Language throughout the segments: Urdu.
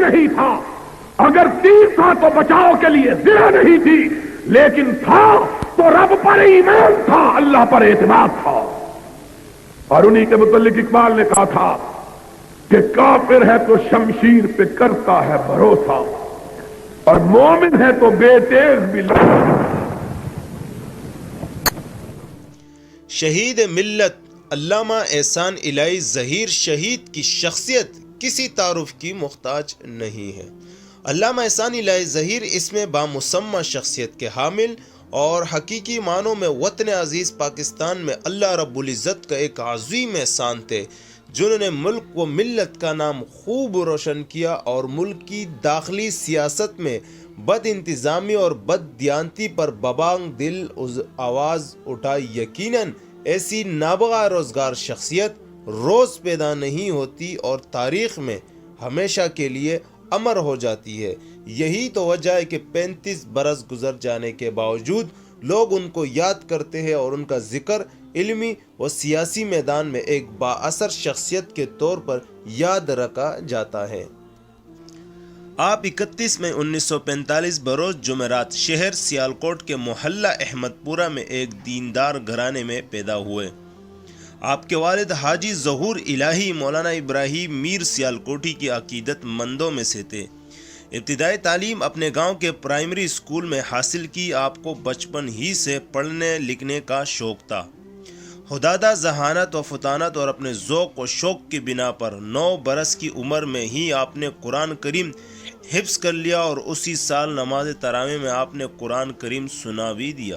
نہیں تھا. اگر تیر تھا تو بچاؤ کے لیے، زرہ نہیں تھی، لیکن تھا تو رب پر ایمان تھا، اللہ پر اعتماد تھا. اور انہی کے متعلق اقبال نے کہا تھا کہ کافر ہے تو شمشیر پہ کرتا ہے بھروسہ، اور مومن ہے تو بے تیغ بھی شہید ملت علامہ احسان الہی ظہیر شہید کی شخصیت کسی تعارف کی محتاج نہیں ہے. علامہ احسان الہی ظہیر اس میں بامسمى شخصیت کے حامل اور حقیقی معنوں میں وطن عزیز پاکستان میں اللہ رب العزت کا ایک عظیم احسان تھے، جنہوں نے ملک و ملت کا نام خوب روشن کیا اور ملک کی داخلی سیاست میں بد انتظامی اور بد دیانتی پر ببانگ دل آواز اٹھائی. یقیناً ایسی نابغہ روزگار شخصیت روز پیدا نہیں ہوتی اور تاریخ میں ہمیشہ کے لیے امر ہو جاتی ہے. یہی تو وجہ ہے کہ 35 برس گزر جانے کے باوجود لوگ ان کو یاد کرتے ہیں اور ان کا ذکر علمی و سیاسی میدان میں ایک بااثر شخصیت کے طور پر یاد رکھا جاتا ہے. آپ 31 مئی 1945 بروز جمعرات شہر سیالکوٹ کے محلہ احمد پورہ میں ایک دیندار گھرانے میں پیدا ہوئے. آپ کے والد حاجی ظہور الہی مولانا ابراہیم میر سیالکوٹی کی عقیدت مندوں میں سے تھے. ابتدائی تعلیم اپنے گاؤں کے پرائمری اسکول میں حاصل کی. آپ کو بچپن ہی سے پڑھنے لکھنے کا شوق تھا. حدادہ ذہانت و فطانت اور اپنے ذوق و شوق کی بنا پر 9 برس کی عمر میں ہی آپ نے قرآن کریم حفظ کر لیا اور اسی سال نماز تراویح میں آپ نے قرآن کریم سنا بھی دیا.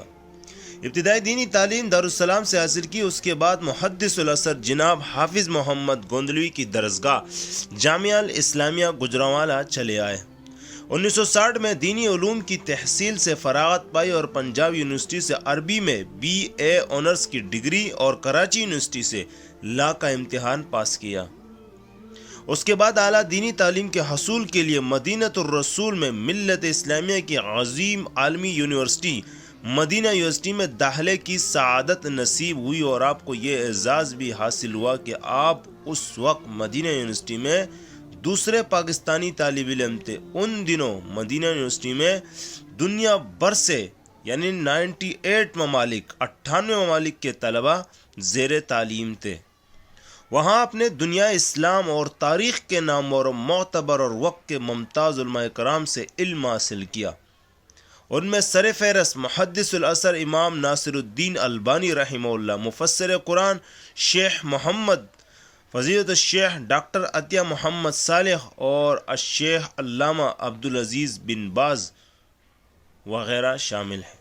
ابتدائی دینی تعلیم دارالسلام سے حاصل کی. اس کے بعد محدث العصر جناب حافظ محمد گوندلوی کی درسگاہ جامعہ الاسلامیہ گجرانوالہ چلے آئے. 1960 میں دینی علوم کی تحصیل سے فراغت پائی اور پنجاب یونیورسٹی سے عربی میں BA آنرز کی ڈگری اور کراچی یونیورسٹی سے لا کا امتحان پاس کیا. اس کے بعد اعلیٰ دینی تعلیم کے حصول کے لیے مدینۃ الرسول میں ملت اسلامیہ کی عظیم عالمی یونیورسٹی مدینہ یونیورسٹی میں داخلے کی سعادت نصیب ہوئی اور آپ کو یہ اعزاز بھی حاصل ہوا کہ آپ اس وقت مدینہ یونیورسٹی میں دوسرے پاکستانی طالب علم تھے. ان دنوں مدینہ یونیورسٹی میں دنیا بھر سے یعنی 98 ممالک 98 ممالک کے طلبہ زیر تعلیم تھے. وہاں اپنے دنیا اسلام اور تاریخ کے نامور و معتبر اور وقت کے ممتاز علماء کرام سے علم حاصل کیا. ان میں سر فہرست محدث العصر امام ناصر الدین البانی رحمہ اللہ، مفسر قرآن شیخ محمد، فضیلت الشیخ ڈاکٹر عطیہ محمد صالح اور الشیخ علامہ عبدالعزیز بن باز وغیرہ شامل ہیں.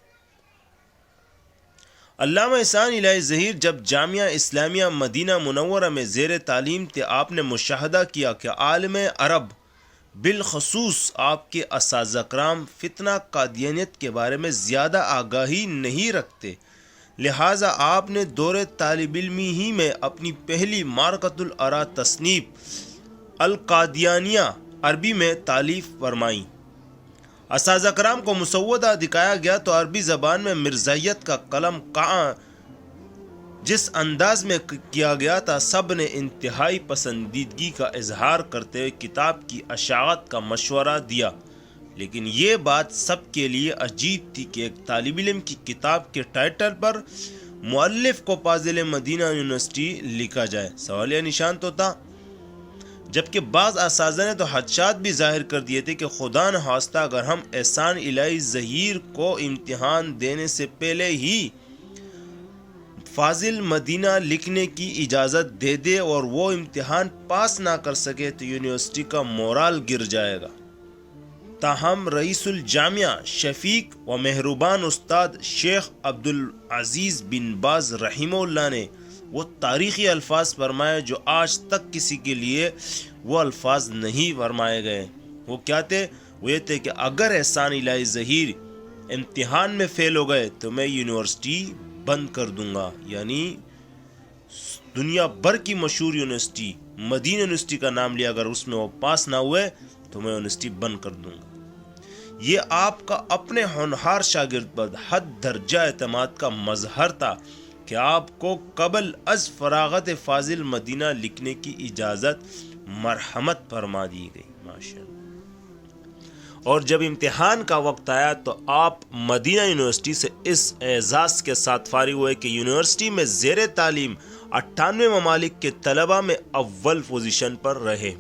علامہ احسان الہی ظہیر جب جامعہ اسلامیہ مدینہ منورہ میں زیر تعلیم تھے، آپ نے مشاہدہ کیا کہ عالم عرب بالخصوص آپ کے اساتذہ کرام فتنہ قادیانیت کے بارے میں زیادہ آگاہی نہیں رکھتے. لہٰذا آپ نے دور طالب علمی ہی میں اپنی پہلی معرکۃ الآراء تصنیف القادیانیہ عربی میں تالیف فرمائی. اساتذہ کرام کو مسودہ دکھایا گیا تو عربی زبان میں مرزائیت کا قلم قاں جس انداز میں کیا گیا تھا، سب نے انتہائی پسندیدگی کا اظہار کرتے ہوئے کتاب کی اشاعت کا مشورہ دیا. لیکن یہ بات سب کے لیے عجیب تھی کہ ایک طالب علم کی کتاب کے ٹائٹل پر مؤلف کو فاضل مدینہ یونیورسٹی لکھا جائے. سوالیہ نشان تو تھا. جبکہ بعض اساتذہ نے تو خدشات بھی ظاہر کر دیے تھے کہ خدا نخواستہ اگر ہم احسان الہی ظہیر کو امتحان دینے سے پہلے ہی فاضل مدینہ لکھنے کی اجازت دے دے اور وہ امتحان پاس نہ کر سکے تو یونیورسٹی کا مورال گر جائے گا. تاہم رئیس الجامعہ شفیق و مہربان استاد شیخ عبدالعزیز بن باز رحمہ اللہ نے وہ تاریخی الفاظ فرمائے جو آج تک کسی کے لیے وہ الفاظ نہیں فرمائے گئے. وہ کیا تھے؟ وہ یہ تھے کہ اگر احسان الہی ظہیر امتحان میں فیل ہو گئے تو میں یونیورسٹی بند کر دوں گا. یعنی دنیا بھر کی مشہور یونیورسٹی مدینہ یونیورسٹی کا نام لیا، اگر اس میں وہ پاس نہ ہوئے تو میں یونیورسٹی بند کر دوں گا. یہ آپ کا اپنے ہونہار شاگرد پر حد درجہ اعتماد کا مظہر تھا کہ آپ کو قبل از فراغت فاضل مدینہ لکھنے کی اجازت مرحمت فرما دی گئی. ماشاءاللہ. اور جب امتحان کا وقت آیا تو آپ مدینہ یونیورسٹی سے اس اعزاز کے ساتھ فارغ ہوئے کہ یونیورسٹی میں زیر تعلیم 98 ممالک کے طلبہ میں اول پوزیشن پر رہے۔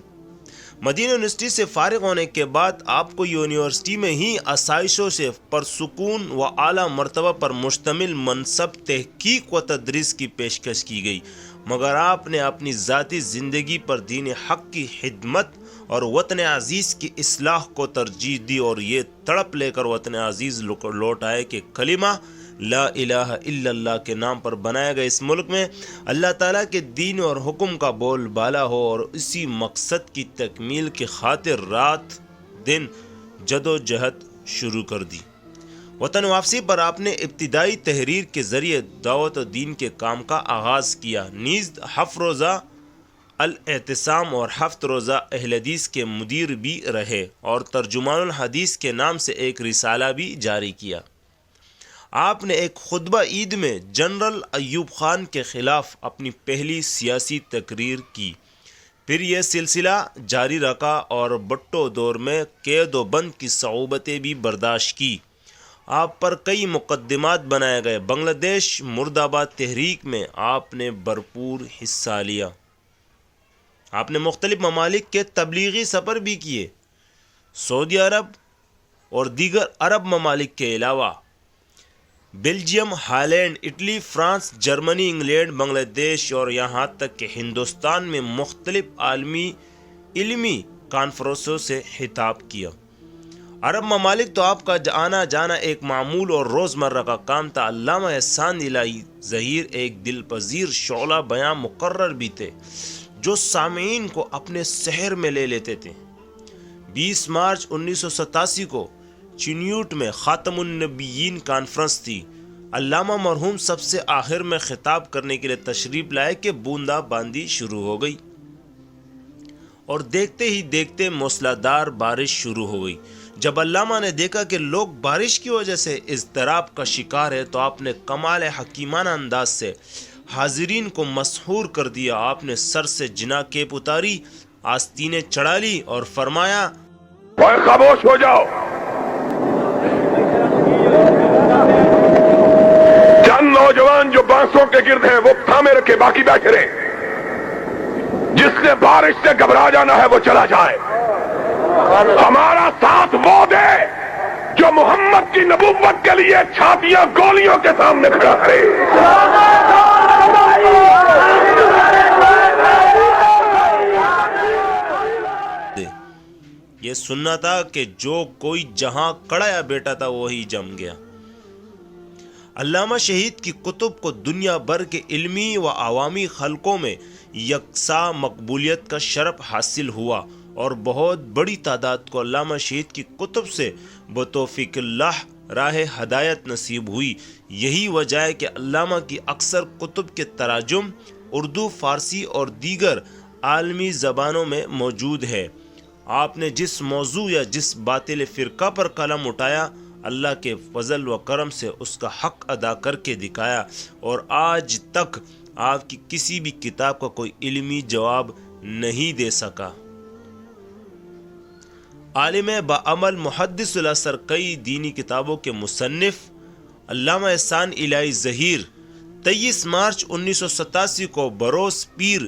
مدینہ یونیورسٹی سے فارغ ہونے کے بعد آپ کو یونیورسٹی میں ہی آسائشوں سے پرسکون و اعلیٰ مرتبہ پر مشتمل منصب تحقیق و تدریس کی پیشکش کی گئی، مگر آپ نے اپنی ذاتی زندگی پر دین حق کی خدمت اور وطن عزیز کی اصلاح کو ترجیح دی اور یہ تڑپ لے کر وطن عزیز لوٹ آئے کہ کلمہ لا الہ الا اللہ کے نام پر بنایا گئے اس ملک میں اللہ تعالیٰ کے دین اور حکم کا بول بالا ہو، اور اسی مقصد کی تکمیل کی خاطر رات دن جد و جہد شروع کر دی۔ وطن واپسی پر آپ نے ابتدائی تحریر کے ذریعے دعوت و دین کے کام کا آغاز کیا، نیز 7 روزہ الاعتصام اور 7 روزہ اہل حدیث کے مدیر بھی رہے اور ترجمان الحدیث کے نام سے ایک رسالہ بھی جاری کیا۔ آپ نے ایک خطبہ عید میں جنرل ایوب خان کے خلاف اپنی پہلی سیاسی تقریر کی، پھر یہ سلسلہ جاری رکھا اور بھٹو دور میں قید و بند کی صعوبتیں بھی برداشت کی۔ آپ پر کئی مقدمات بنائے گئے۔ بنگلہ دیش مرد آباد تحریک میں آپ نے بھرپور حصہ لیا۔ آپ نے مختلف ممالک کے تبلیغی سفر بھی کیے، سعودی عرب اور دیگر عرب ممالک کے علاوہ Belgium, Holland, Italy, France, Germany, England, Bangladesh اور یہاں تک کہ ہندوستان میں مختلف عالمی علمی کانفرنسوں سے خطاب کیا۔ عرب ممالک تو آپ کا آنا جانا ایک معمول اور روزمرہ کا کام تھا۔ علامہ احسان الہی ظہیر ایک دل پذیر شعلہ بیاں مقرر بھی تھے جو سامعین کو اپنے سحر میں لے لیتے تھے۔ 20 مارچ 1987 کو چنیوٹ میں خاتم النبیین کانفرنس تھی۔ علامہ مرحوم سب سے آخر میں خطاب کرنے کے لیے تشریف لائے کہ بوندا باندی شروع ہو گئی اور دیکھتے ہی دیکھتے موسلادھار بارش شروع ہو گئی۔ جب علامہ نے دیکھا کہ لوگ بارش کی وجہ سے اضطراب کا شکار ہے تو آپ نے کمال حکیمانہ انداز سے حاضرین کو مسحور کر دیا۔ آپ نے سر سے جنا کیپ اتاری، آستینیں چڑھا لی اور فرمایا، خاموش ہو جاؤ، چند نوجوان جو بانسوں کے گرد ہیں وہ تھامے رکھے، باقی بیٹھے رہے۔ جس نے بارش سے گھبرا جانا ہے وہ چلا جائے۔ ہمارا ساتھ وہ دے جو محمد کی نبوت کے لیے چھاتیاں گولیوں کے سامنے کھڑا کرے۔ یہ سننا تھا کہ جو کوئی جہاں کڑایا بیٹا تھا وہی جم گیا۔ علامہ شہید کی کتب کو دنیا بھر کے علمی و عوامی خلقوں میں یکساں مقبولیت کا شرف حاصل ہوا اور بہت بڑی تعداد کو علامہ شہید کی کتب سے بتوفیق اللہ راہ ہدایت نصیب ہوئی۔ یہی وجہ ہے کہ علامہ کی اکثر کتب کے تراجم اردو، فارسی اور دیگر عالمی زبانوں میں موجود ہے۔ آپ نے جس موضوع یا جس باطل فرقہ پر قلم اٹھایا، اللہ کے فضل و کرم سے اس کا حق ادا کر کے دکھایا، اور آج تک آپ کی کسی بھی کتاب کا کوئی علمی جواب نہیں دے سکا۔ عالم بعمل، محدث الاثر، کئی دینی کتابوں کے مصنف علامہ احسان الہی ظہیر 23 مارچ 1987 کو بروز پیر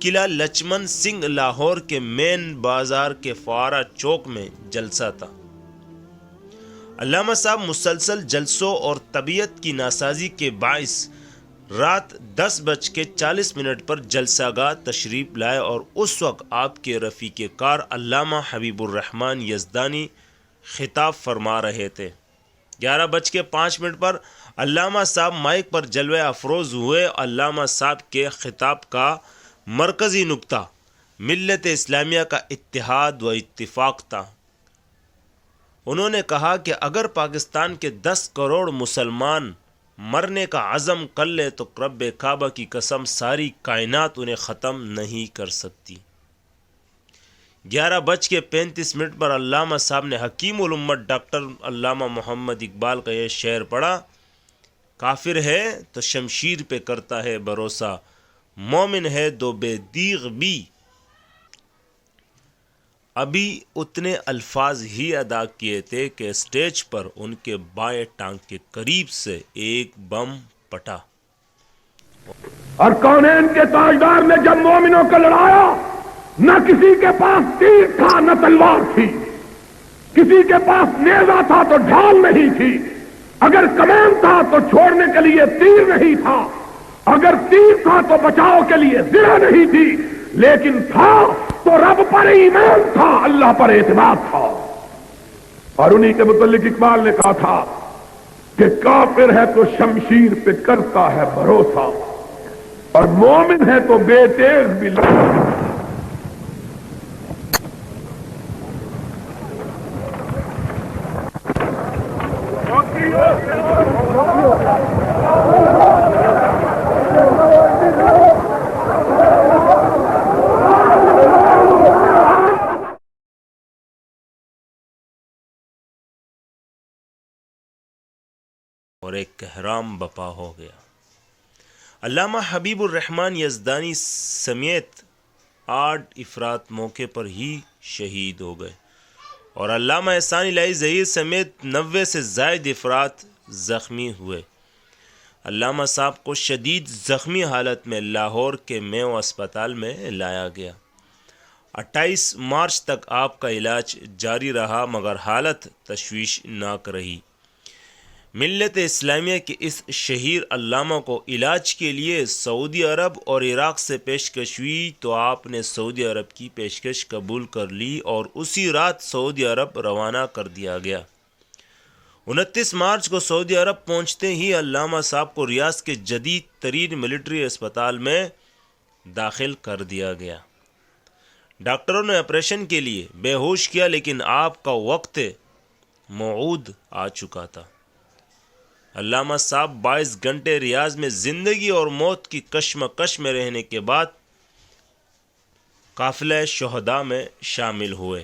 قلعہ لچمن سنگھ لاہور کے مین بازار کے فوارہ چوک میں جلسہ تھا۔ علامہ صاحب مسلسل جلسوں اور طبیعت کی ناسازی کے باعث رات 10:40 پر جلسہ گاہ تشریف لائے اور اس وقت آپ کے رفیق کار علامہ حبیب الرحمن یزدانی خطاب فرما رہے تھے۔ 11:05 پر علامہ صاحب مائک پر جلوہ افروز ہوئے۔ علامہ صاحب کے خطاب کا مرکزی نقطہ ملت اسلامیہ کا اتحاد و اتفاق تھا۔ انہوں نے کہا کہ اگر پاکستان کے 10 کروڑ مسلمان مرنے کا عزم کر لے تو رب کعبہ کی قسم ساری کائنات انہیں ختم نہیں کر سکتی۔ 11:35 پر علامہ صاحب نے حکیم الامت ڈاکٹر علامہ محمد اقبال کا یہ شعر پڑھا، کافر ہے تو شمشیر پہ کرتا ہے بھروسہ، مومن ہے دو بے دیغ بھی۔ ابھی اتنے الفاظ ہی ادا کیے تھے کہ اسٹیج پر ان کے بائیں ٹانگ کے قریب سے ایک بم پھٹا۔ اور کونین کے تاجدار نے جب مومنوں کو لڑایا، نہ کسی کے پاس تیر تھا نہ تلوار تھی، کسی کے پاس نیزہ تھا تو ڈھال نہیں تھی، اگر کمان تھا تو چھوڑنے کے لیے تیر نہیں تھا، اگر تیر تھا تو بچاؤ کے لیے زرہ نہیں تھی، لیکن تھا تو رب پر ایمان تھا، اللہ پر اعتماد تھا۔ اور انہی کے متعلق اقبال نے کہا تھا کہ کافر ہے تو شمشیر پہ کرتا ہے بھروسہ، اور مومن ہے تو بے تیغ بھی اور ایک کہرام بپا ہو گیا۔ علامہ حبیب الرحمن یزدانی سمیت 8 افراد موقع پر ہی شہید ہو گئے اور علامہ احسان الہی ظہیر سمیت 90 سے زائد افراد زخمی ہوئے۔ علامہ صاحب کو شدید زخمی حالت میں لاہور کے میو اسپتال میں لایا گیا۔ 28 مارچ تک آپ کا علاج جاری رہا مگر حالت تشویشناک رہی۔ ملت اسلامیہ کے اس شہیر علامہ کو علاج کے لیے سعودی عرب اور عراق سے پیشکش ہوئی تو آپ نے سعودی عرب کی پیشکش قبول کر لی اور اسی رات سعودی عرب روانہ کر دیا گیا۔ 29 مارچ کو سعودی عرب پہنچتے ہی علامہ صاحب کو ریاض کے جدید ترین ملٹری اسپتال میں داخل کر دیا گیا۔ ڈاکٹروں نے آپریشن کے لیے بے ہوش کیا لیکن آپ کا وقت موعود آ چکا تھا۔ علامہ صاحب 22 گھنٹے ریاض میں زندگی اور موت کی کشمکش میں رہنے کے بعد قافلہ شہداء میں شامل ہوئے۔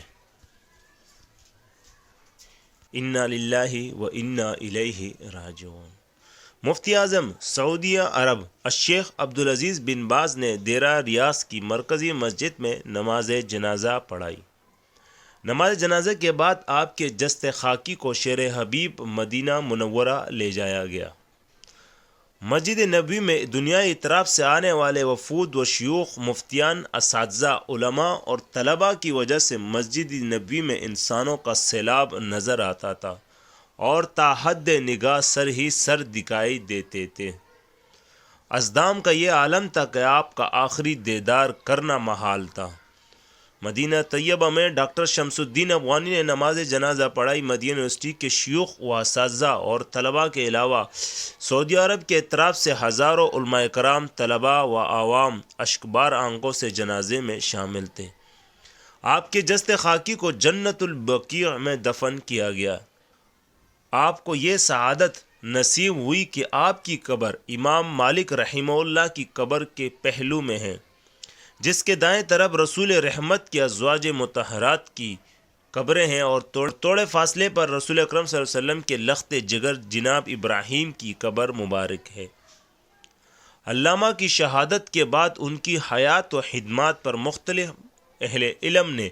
انا للہ و انا الیہ راجعون۔ مفتی اعظم سعودیہ عرب الشیخ عبدالعزیز بن باز نے دیرہ ریاض کی مرکزی مسجد میں نماز جنازہ پڑھائی۔ نماز جنازہ کے بعد آپ کے جسد خاکی کو شیر حبیب مدینہ منورہ لے جایا گیا۔ مسجد نبوی میں دنیای اطراف سے آنے والے وفود و شیوخ، مفتیان، اساتذہ، علماء اور طلباء کی وجہ سے مسجد نبوی میں انسانوں کا سیلاب نظر آتا تھا اور تا حد نگاہ سر ہی سر دکھائی دیتے تھے۔ ازدام کا یہ عالم تھا کہ آپ کا آخری دیدار کرنا محال تھا۔ مدینہ طیبہ میں ڈاکٹر شمس الدین افغانی نے نماز جنازہ پڑھائی۔ مدینہ یونیورسٹی کے شیوخ و اساتذہ اور طلباء کے علاوہ سعودی عرب کے اطراف سے ہزاروں علماء کرام، طلباء و عوام اشکبار آنکھوں سے جنازے میں شامل تھے۔ آپ کے جسد خاکی کو جنت البقیع میں دفن کیا گیا۔ آپ کو یہ سعادت نصیب ہوئی کہ آپ کی قبر امام مالک رحمہ اللہ کی قبر کے پہلو میں ہے، جس کے دائیں طرف رسول رحمت کے ازواج مطہرات کی قبریں ہیں اور تھوڑے فاصلے پر رسول اکرم صلی اللہ علیہ وسلم کے لخت جگر جناب ابراہیم کی قبر مبارک ہے۔ علامہ کی شہادت کے بعد ان کی حیات و خدمات پر مختلف اہل علم نے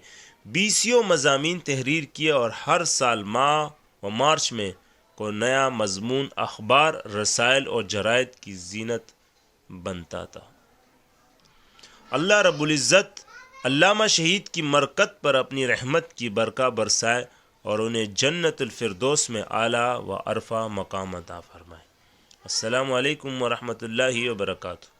20 مضامین تحریر کیے اور ہر سال ماہ و مارچ میں کوئی نیا مضمون اخبار، رسائل اور جرائد کی زینت بنتا تھا۔ اللہ رب العزت علامہ شہید کی مرکت پر اپنی رحمت کی برکہ برسائے اور انہیں جنت الفردوس میں اعلیٰ و عرفہ مقام عطا فرمائے۔ السلام علیکم ورحمۃ اللہ وبرکاتہ۔